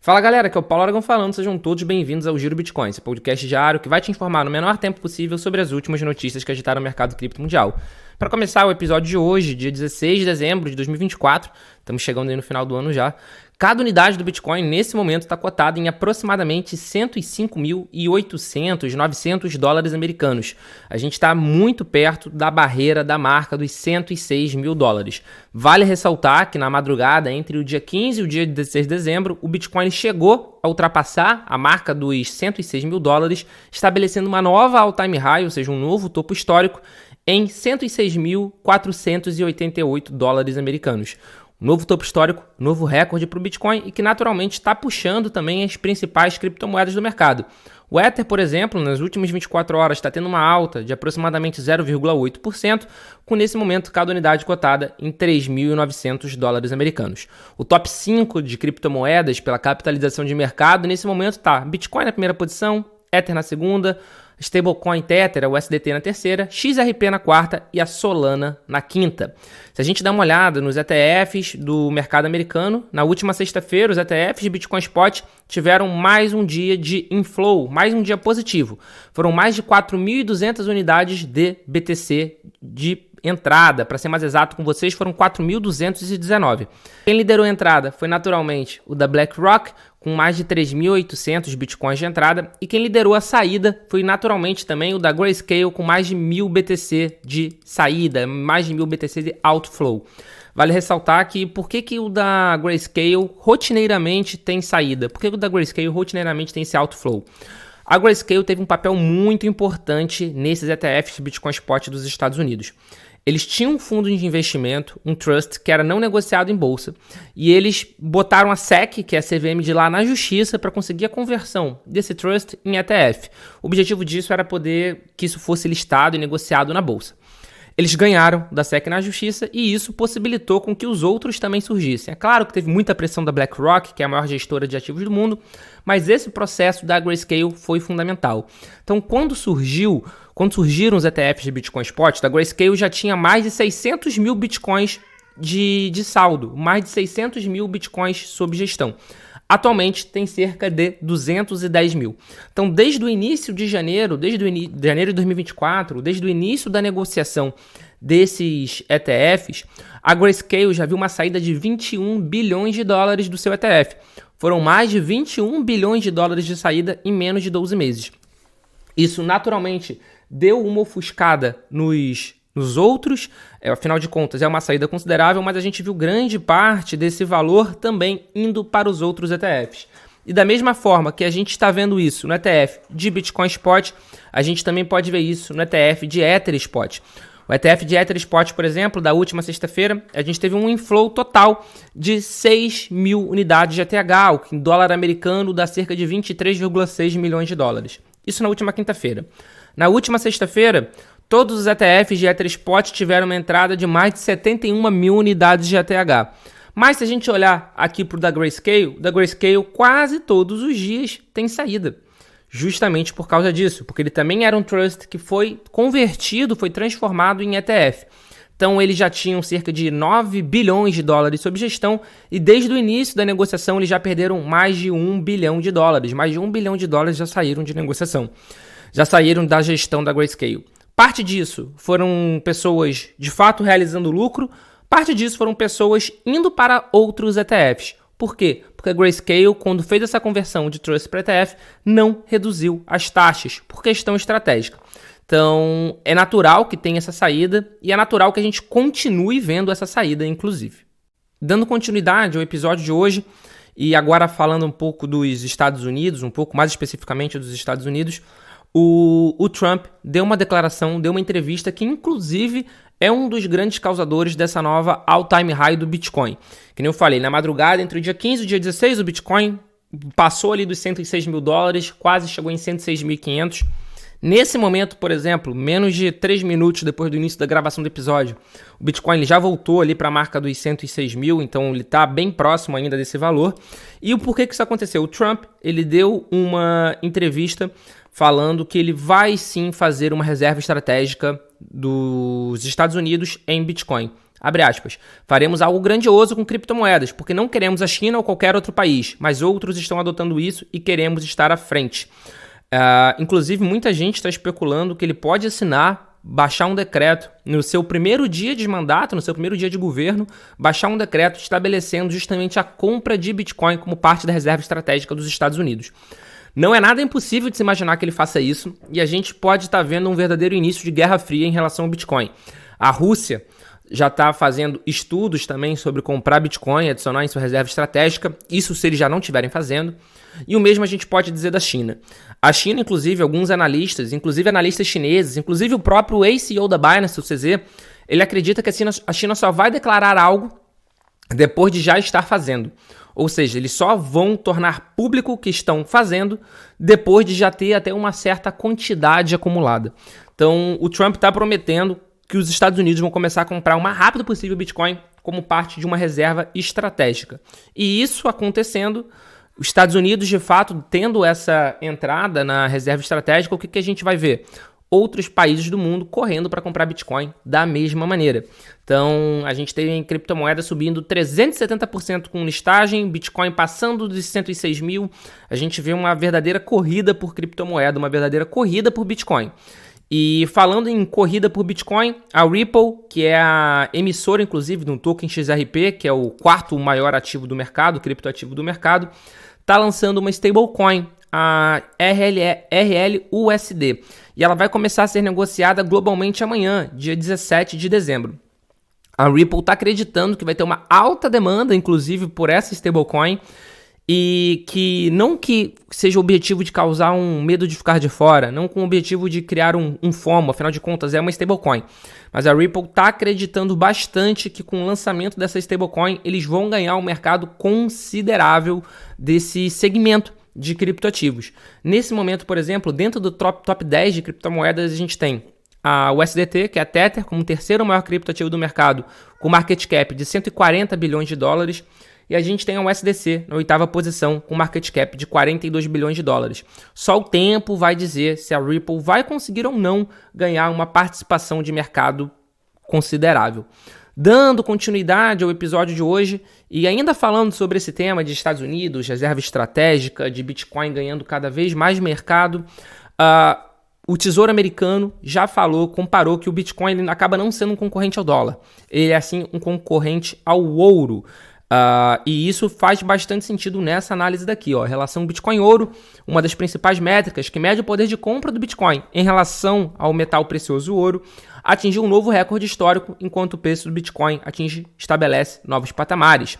Fala galera, aqui é o Paulo Aragão falando, sejam todos bem-vindos ao Giro Bitcoin, esse podcast diário que vai te informar no menor tempo possível sobre as últimas notícias que agitaram o mercado cripto mundial. Para começar o episódio de hoje, dia 16 de dezembro de 2024, estamos chegando aí no final do ano já, cada unidade do Bitcoin nesse momento está cotada em aproximadamente 105.800, 900 dólares americanos. A gente está muito perto da barreira da marca dos 106 mil dólares. Vale ressaltar que na madrugada entre o dia 15 e o dia 16 de dezembro, o Bitcoin chegou a ultrapassar a marca dos 106 mil dólares, estabelecendo uma nova all-time high, ou seja, um novo topo histórico, em 106.488 dólares americanos. Um novo topo histórico, novo recorde para o Bitcoin e que naturalmente está puxando também as principais criptomoedas do mercado. O Ether, por exemplo, nas últimas 24 horas está tendo uma alta de aproximadamente 0,8%, com nesse momento cada unidade cotada em 3.900 dólares americanos. O top 5 de criptomoedas pela capitalização de mercado nesse momento está Bitcoin na primeira posição, Ether na segunda, Stablecoin Tether, o USDT na terceira, XRP na quarta e a Solana na quinta. Se a gente dá uma olhada nos ETFs do mercado americano, na última sexta-feira os ETFs de Bitcoin Spot tiveram mais um dia de inflow, mais um dia positivo. Foram mais de 4.200 unidades de BTC de entrada, para ser mais exato com vocês, foram 4.219. Quem liderou a entrada foi naturalmente o da BlackRock, com mais de 3.800 bitcoins de entrada, e quem liderou a saída foi naturalmente também o da Grayscale, com mais de 1.000 BTC de saída, mais de 1.000 BTC de outflow. Vale ressaltar que por que o da Grayscale rotineiramente tem saída? Por que o da Grayscale rotineiramente tem esse outflow? A Grayscale teve um papel muito importante nesses ETFs de Bitcoin Spot dos Estados Unidos. Eles tinham um fundo de investimento, um trust, que era não negociado em bolsa, e eles botaram a SEC, que é a CVM de lá, na justiça para conseguir a conversão desse trust em ETF. O objetivo disso era poder que isso fosse listado e negociado na bolsa. Eles ganharam da SEC na justiça e isso possibilitou com que os outros também surgissem. É claro que teve muita pressão da BlackRock, que é a maior gestora de ativos do mundo, mas esse processo da Grayscale foi fundamental. Então, quando surgiram os ETFs de Bitcoin Spot, da Grayscale já tinha mais de 600 mil Bitcoins de saldo, mais de 600 mil Bitcoins sob gestão. Atualmente tem cerca de 210 mil. Então, desde o início de janeiro, janeiro de 2024, desde o início da negociação desses ETFs, a Grayscale já viu uma saída de 21 bilhões de dólares do seu ETF. Foram mais de 21 bilhões de dólares de saída em menos de 12 meses. Isso, naturalmente, deu uma ofuscada nos outros, afinal de contas é uma saída considerável, mas a gente viu grande parte desse valor também indo para os outros ETFs. E da mesma forma que a gente está vendo isso no ETF de Bitcoin Spot, a gente também pode ver isso no ETF de Ether Spot. O ETF de Ether Spot, por exemplo, da última sexta-feira, a gente teve um inflow total de 6 mil unidades de ETH, o que em dólar americano dá cerca de 23,6 milhões de dólares. Isso na última quinta-feira. Na última sexta-feira, todos os ETFs de Ether Spot tiveram uma entrada de mais de 71 mil unidades de ETH. Mas se a gente olhar aqui para o da Grayscale quase todos os dias tem saída. Justamente por causa disso, porque ele também era um trust que foi convertido, foi transformado em ETF. Então eles já tinham cerca de 9 bilhões de dólares sob gestão e desde o início da negociação eles já perderam mais de 1 bilhão de dólares. Mais de 1 bilhão de dólares já saíram de negociação. Já saíram da gestão da Grayscale. Parte disso foram pessoas de fato realizando lucro, parte disso foram pessoas indo para outros ETFs. Por quê? Porque a Grayscale, quando fez essa conversão de trust para ETF, não reduziu as taxas por questão estratégica. Então, é natural que tenha essa saída e é natural que a gente continue vendo essa saída, inclusive. Dando continuidade ao episódio de hoje, e agora falando um pouco dos Estados Unidos, um pouco mais especificamente dos Estados Unidos, o Trump deu uma declaração, deu uma entrevista que, inclusive, é um dos grandes causadores dessa nova all-time high do Bitcoin. Que nem eu falei, na madrugada, entre o dia 15 e o dia 16, o Bitcoin passou ali dos 106 mil dólares, quase chegou em 106.500. Nesse momento, por exemplo, menos de 3 minutos depois do início da gravação do episódio, o Bitcoin ele já voltou ali para a marca dos 106 mil, então ele está bem próximo ainda desse valor. E o porquê que isso aconteceu? O Trump ele deu uma entrevista falando que ele vai sim fazer uma reserva estratégica dos Estados Unidos em Bitcoin. Abre aspas. Faremos algo grandioso com criptomoedas, porque não queremos a China ou qualquer outro país, mas outros estão adotando isso e queremos estar à frente. Inclusive, muita gente está especulando que ele pode baixar um decreto no seu primeiro dia de mandato, no seu primeiro dia de governo, baixar um decreto estabelecendo justamente a compra de Bitcoin como parte da reserva estratégica dos Estados Unidos. Não é nada impossível de se imaginar que ele faça isso, e a gente pode estar vendo um verdadeiro início de guerra fria em relação ao Bitcoin. A Rússia já está fazendo estudos também sobre comprar Bitcoin e adicionar em sua reserva estratégica, isso se eles já não estiverem fazendo. E o mesmo a gente pode dizer da China. A China, inclusive, alguns analistas, inclusive analistas chineses, inclusive o próprio ex-CEO da Binance, o CZ, ele acredita que a China só vai declarar algo depois de já estar fazendo. Ou seja, eles só vão tornar público o que estão fazendo depois de já ter até uma certa quantidade acumulada. Então, o Trump está prometendo que os Estados Unidos vão começar a comprar o mais rápido possível Bitcoin como parte de uma reserva estratégica. E isso acontecendo, os Estados Unidos, de fato, tendo essa entrada na reserva estratégica, o que a gente vai ver? Outros países do mundo correndo para comprar Bitcoin da mesma maneira. Então, a gente tem criptomoeda subindo 370% com listagem, Bitcoin passando dos 106 mil. A gente vê uma verdadeira corrida por criptomoeda, uma verdadeira corrida por Bitcoin. E falando em corrida por Bitcoin, a Ripple, que é a emissora, inclusive, do token XRP, que é o quarto maior ativo do mercado, criptoativo do mercado, está lançando uma stablecoin, a RLUSD. E ela vai começar a ser negociada globalmente amanhã, dia 17 de dezembro. A Ripple está acreditando que vai ter uma alta demanda, inclusive, por essa stablecoin, e que não que seja o objetivo de causar um medo de ficar de fora, não com o objetivo de criar um FOMO, afinal de contas é uma stablecoin. Mas a Ripple está acreditando bastante que com o lançamento dessa stablecoin eles vão ganhar um mercado considerável desse segmento de criptoativos. Nesse momento, por exemplo, dentro do top 10 de criptomoedas a gente tem a USDT, que é a Tether, como o terceiro maior criptoativo do mercado, com market cap de 140 bilhões de dólares. E a gente tem a USDC na oitava posição, com market cap de 42 bilhões de dólares. Só o tempo vai dizer se a Ripple vai conseguir ou não ganhar uma participação de mercado considerável. Dando continuidade ao episódio de hoje, e ainda falando sobre esse tema de Estados Unidos, reserva estratégica, de Bitcoin ganhando cada vez mais mercado, o Tesouro Americano já comparou que o Bitcoin ele acaba não sendo um concorrente ao dólar. Ele é, assim, um concorrente ao ouro. E isso faz bastante sentido nessa análise daqui, ó. Relação Bitcoin-ouro, uma das principais métricas que mede o poder de compra do Bitcoin em relação ao metal precioso ouro, atingiu um novo recorde histórico, enquanto o preço do Bitcoin estabelece novos patamares.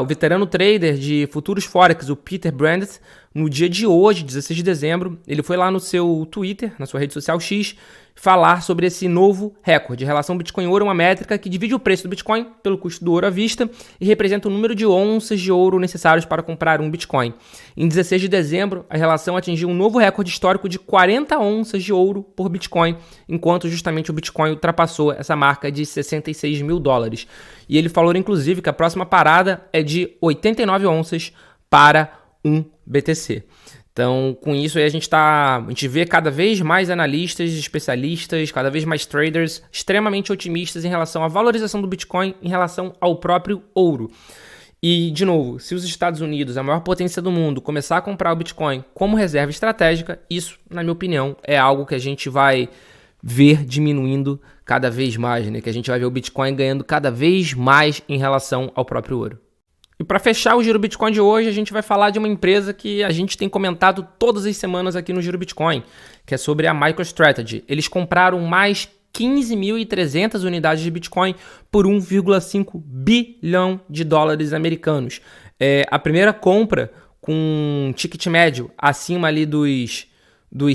O veterano trader de futuros forex, o Peter Brandt, no dia de hoje, 16 de dezembro, ele foi lá no seu Twitter, na sua rede social X, falar sobre esse novo recorde. Relação Bitcoin-ouro é uma métrica que divide o preço do Bitcoin pelo custo do ouro à vista e representa o número de onças de ouro necessários para comprar um Bitcoin. Em 16 de dezembro, a relação atingiu um novo recorde histórico de 40 onças de ouro por Bitcoin, enquanto justamente o Bitcoin ultrapassou essa marca de 66 mil dólares. E ele falou, inclusive, que a próxima parada é de 89 onças para um BTC. Então, com isso aí a gente vê cada vez mais analistas, especialistas, cada vez mais traders extremamente otimistas em relação à valorização do Bitcoin em relação ao próprio ouro. E, de novo, se os Estados Unidos, a maior potência do mundo, começar a comprar o Bitcoin como reserva estratégica, isso, na minha opinião, é algo que a gente vai ver diminuindo cada vez mais, né? Que a gente vai ver o Bitcoin ganhando cada vez mais em relação ao próprio ouro. E para fechar o Giro Bitcoin de hoje, a gente vai falar de uma empresa que a gente tem comentado todas as semanas aqui no Giro Bitcoin, que é sobre a MicroStrategy. Eles compraram mais 15.300 unidades de Bitcoin por 1,5 bilhão de dólares americanos. A primeira compra com um ticket médio acima ali dos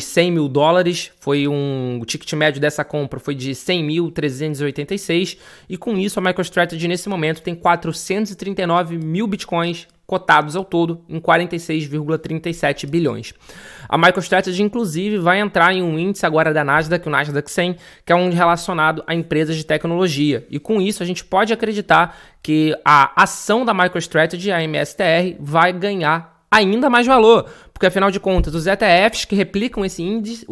100 mil dólares, o ticket médio dessa compra foi de 100.386 e com isso a MicroStrategy nesse momento tem 439 mil bitcoins cotados ao todo em 46,37 bilhões. A MicroStrategy inclusive vai entrar em um índice agora da Nasdaq, o Nasdaq 100, que é um relacionado a empresas de tecnologia, e com isso a gente pode acreditar que a ação da MicroStrategy, a MSTR, vai ganhar ainda mais valor, porque afinal de contas, os ETFs que replicam esse índice,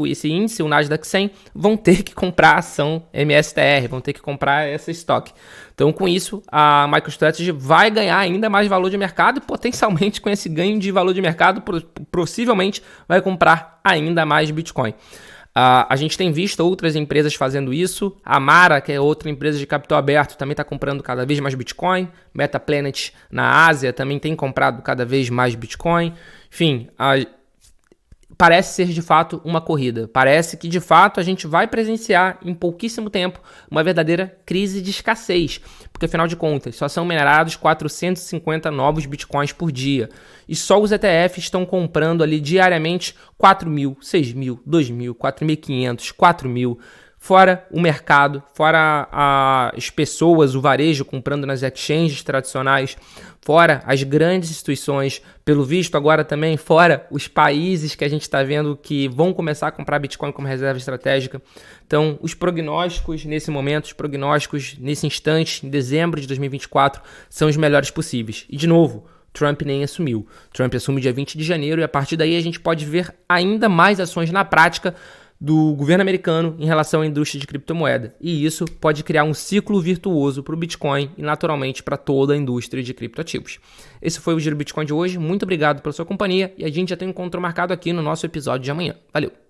o Nasdaq 100, vão ter que comprar a ação MSTR, vão ter que comprar essa estoque. Então, com isso, a MicroStrategy vai ganhar ainda mais valor de mercado e, potencialmente, com esse ganho de valor de mercado, possivelmente vai comprar ainda mais Bitcoin. A gente tem visto outras empresas fazendo isso. A Mara, que é outra empresa de capital aberto, também está comprando cada vez mais Bitcoin. Metaplanet na Ásia também tem comprado cada vez mais Bitcoin. Enfim, parece ser de fato uma corrida. Parece que de fato a gente vai presenciar em pouquíssimo tempo uma verdadeira crise de escassez. Porque afinal de contas, só são minerados 450 novos Bitcoins por dia. E só os ETFs estão comprando ali diariamente 4 mil, 6 mil, 2 mil, 4.500, 4 mil. Fora o mercado, fora as pessoas, o varejo comprando nas exchanges tradicionais, fora as grandes instituições, pelo visto agora também, fora os países que a gente está vendo que vão começar a comprar Bitcoin como reserva estratégica. Então, os prognósticos nesse momento, os prognósticos nesse instante, em dezembro de 2024, são os melhores possíveis. E de novo, Trump nem assumiu. Trump assume dia 20 de janeiro e a partir daí a gente pode ver ainda mais ações na prática do governo americano em relação à indústria de criptomoeda. E isso pode criar um ciclo virtuoso para o Bitcoin e, naturalmente, para toda a indústria de criptoativos. Esse foi o Giro Bitcoin de hoje. Muito obrigado pela sua companhia e a gente já tem um encontro marcado aqui no nosso episódio de amanhã. Valeu!